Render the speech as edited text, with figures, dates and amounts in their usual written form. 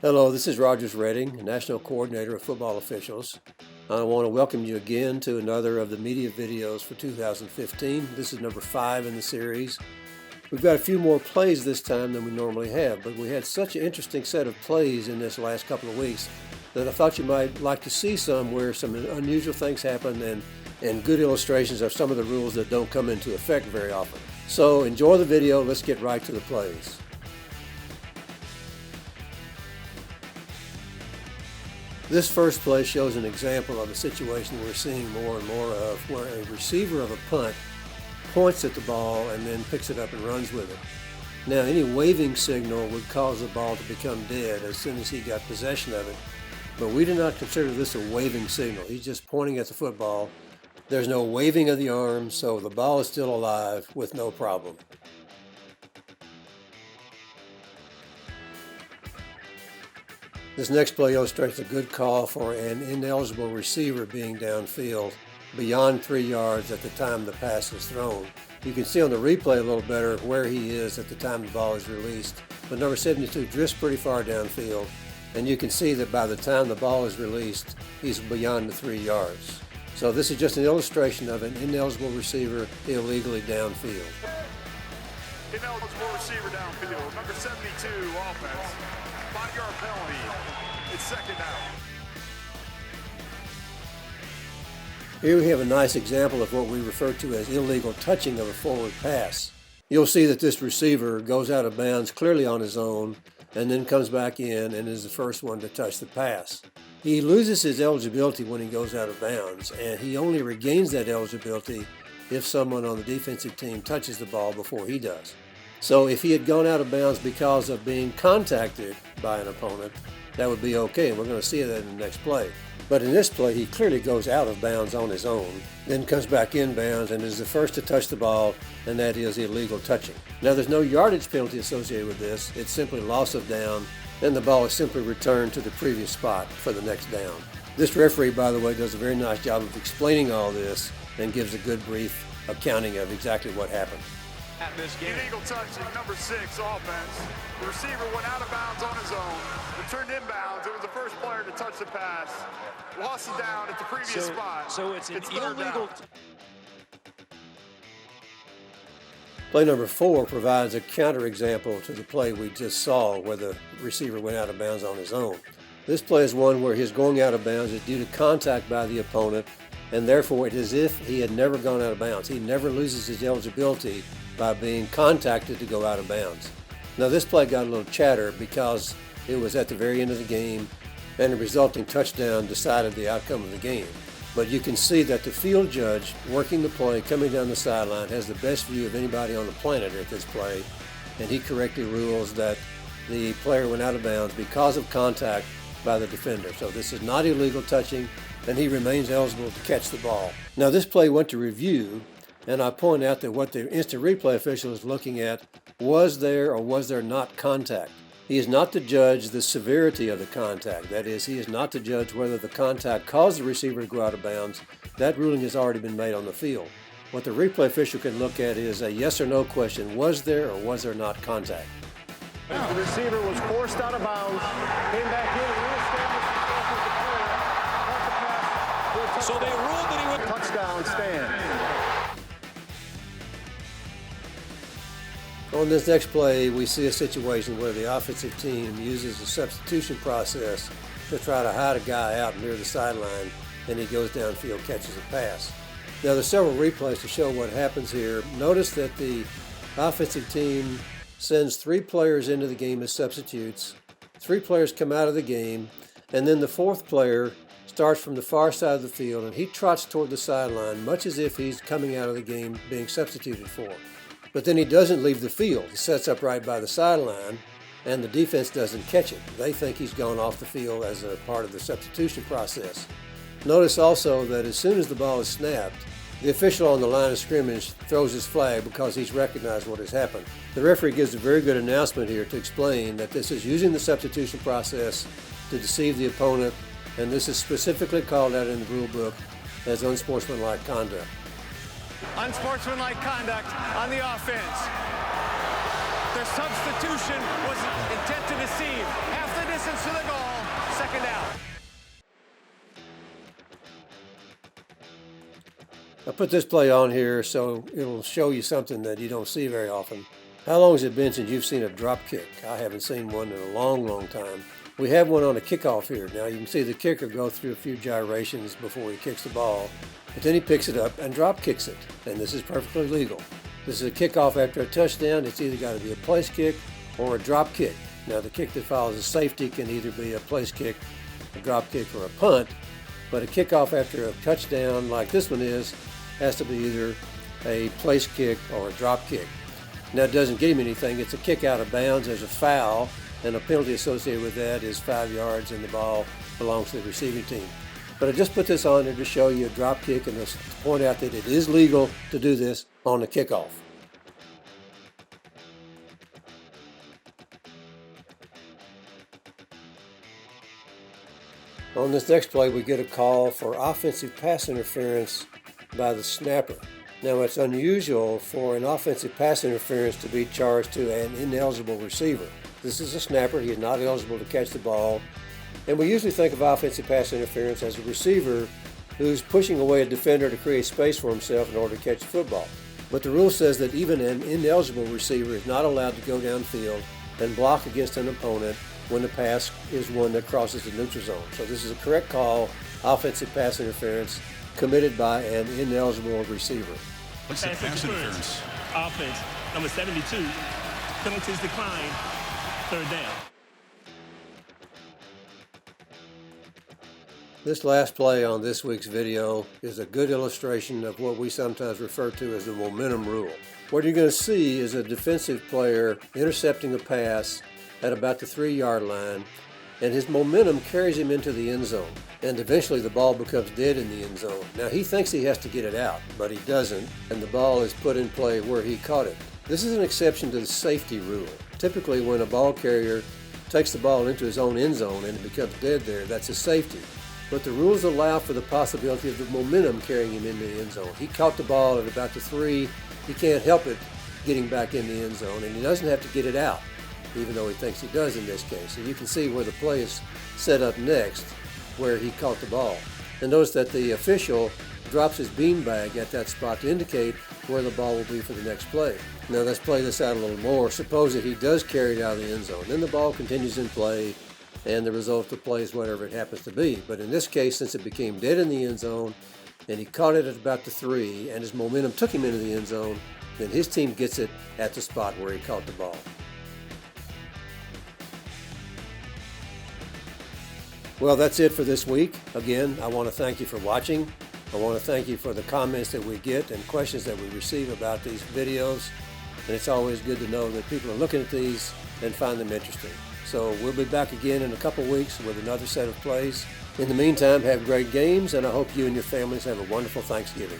Hello, this is Rogers Redding, National Coordinator of Football Officials. I want to welcome you again to another of the media videos for 2015. This is number 5 in the series. We've got a few more plays this time than we normally have, but we had such an interesting set of plays in this last couple of weeks that I thought you might like to see some where some unusual things happen and good illustrations of some of the rules that don't come into effect very often. So enjoy the video. Let's get right to the plays. This first play shows an example of a situation we're seeing more and more of, where a receiver of a punt points at the ball and then picks it up and runs with it. Now, any waving signal would cause the ball to become dead as soon as he got possession of it, but we do not consider this a waving signal. He's just pointing at the football. There's no waving of the arms, so the ball is still alive with no problem. This next play illustrates a good call for an ineligible receiver being downfield beyond 3 yards at the time the pass is thrown. You can see on the replay a little better where he is at the time the ball is released, but number 72 drifts pretty far downfield, and you can see that by the time the ball is released, he's beyond the 3 yards. So this is just an illustration of an ineligible receiver illegally downfield. Ineligible receiver downfield, number 72 offense. 5-yard penalty. It's second down. Here we have a nice example of what we refer to as illegal touching of a forward pass. You'll see that this receiver goes out of bounds clearly on his own and then comes back in and is the first one to touch the pass. He loses his eligibility when he goes out of bounds, and he only regains that eligibility if someone on the defensive team touches the ball before he does. So if he had gone out of bounds because of being contacted by an opponent, that would be okay, and we're going to see that in the next play. But in this play, he clearly goes out of bounds on his own, then comes back in bounds and is the first to touch the ball, and that is illegal touching. Now, there's no yardage penalty associated with this. It's simply loss of down, and the ball is simply returned to the previous spot for the next down. This referee, by the way, does a very nice job of explaining all this and gives a good brief accounting of exactly what happened. This game. Illegal touching, number 6 offense. The receiver went out of bounds on his own, returned inbounds. It was the first player to touch the pass. Lost it down at the previous spot. So it's illegal. Play number 4 provides a counterexample to the play we just saw where the receiver went out of bounds on his own. This play is one where his going out of bounds is due to contact by the opponent, and therefore it is as if he had never gone out of bounds. He never loses his eligibility by being contacted to go out of bounds. Now this play got a little chatter because it was at the very end of the game and the resulting touchdown decided the outcome of the game. But you can see that the field judge working the play coming down the sideline has the best view of anybody on the planet at this play, and he correctly rules that the player went out of bounds because of contact by the defender. So this is not illegal touching, and he remains eligible to catch the ball. Now this play went to review, and I point out that what the instant replay official is looking at, was there or was there not contact? He is not to judge the severity of the contact. That is, he is not to judge whether the contact caused the receiver to go out of bounds. That ruling has already been made on the field. What the replay official can look at is a yes or no question. Was there or was there not contact? The receiver was forced out of bounds, came back in and reestablished himself as the player. So they ruled that he would touchdown stand. On this next play, we see a situation where the offensive team uses a substitution process to try to hide a guy out near the sideline, and he goes downfield, catches a pass. Now, there's several replays to show what happens here. Notice that the offensive team sends 3 players into the game as substitutes. 3 players come out of the game, and then the 4th player starts from the far side of the field, and he trots toward the sideline, much as if he's coming out of the game being substituted for. But then he doesn't leave the field. He sets up right by the sideline, and the defense doesn't catch it. They think he's gone off the field as a part of the substitution process. Notice also that as soon as the ball is snapped, the official on the line of scrimmage throws his flag because he's recognized what has happened. The referee gives a very good announcement here to explain that this is using the substitution process to deceive the opponent, and this is specifically called out in the rule book as unsportsmanlike conduct. Unsportsmanlike conduct on the offense. Their substitution was intent to deceive. After this distance to the goal. Second down. I put this play on here so it'll show you something that you don't see very often. How long has it been since you've seen a drop kick? I haven't seen one in a long, long time. We have one on a kickoff here. Now you can see the kicker go through a few gyrations before he kicks the ball, but then he picks it up and drop kicks it, and this is perfectly legal. This is a kickoff after a touchdown. It's either got to be a place kick or a drop kick. Now the kick that follows a safety can either be a place kick, a drop kick, or a punt, but a kickoff after a touchdown like this one is has to be either a place kick or a drop kick. Now it doesn't get him anything. It's a kick out of bounds. There's a foul, and a penalty associated with that is 5 yards, and the ball belongs to the receiving team. But I just put this on there to show you a drop kick and to point out that it is legal to do this on the kickoff. On this next play, we get a call for offensive pass interference by the snapper. Now, it's unusual for an offensive pass interference to be charged to an ineligible receiver. This is a snapper. He is not eligible to catch the ball. And we usually think of offensive pass interference as a receiver who's pushing away a defender to create space for himself in order to catch the football. But the rule says that even an ineligible receiver is not allowed to go downfield and block against an opponent when the pass is one that crosses the neutral zone. So this is a correct call, offensive pass interference, committed by an ineligible receiver. What's the pass interference? Offense, number 72, penalties decline, third down. This last play on this week's video is a good illustration of what we sometimes refer to as the momentum rule. What you're going to see is a defensive player intercepting a pass at about the 3-yard line, and his momentum carries him into the end zone, and eventually the ball becomes dead in the end zone. Now he thinks he has to get it out, but he doesn't, and the ball is put in play where he caught it. This is an exception to the safety rule. Typically when a ball carrier takes the ball into his own end zone and it becomes dead there, that's a safety. But the rules allow for the possibility of the momentum carrying him into the end zone. He caught the ball at about the 3, he can't help it getting back in the end zone, and he doesn't have to get it out, even though he thinks he does in this case. And you can see where the play is set up next, where he caught the ball. And notice that the official drops his beanbag at that spot to indicate where the ball will be for the next play. Now let's play this out a little more. Suppose that he does carry it out of the end zone. Then the ball continues in play, and the result of the play is whatever it happens to be. But in this case, since it became dead in the end zone, and he caught it at about the 3, and his momentum took him into the end zone, then his team gets it at the spot where he caught the ball. Well, that's it for this week. Again, I want to thank you for watching. I want to thank you for the comments that we get and questions that we receive about these videos. And it's always good to know that people are looking at these and find them interesting. So we'll be back again in a couple weeks with another set of plays. In the meantime, have great games, and I hope you and your families have a wonderful Thanksgiving.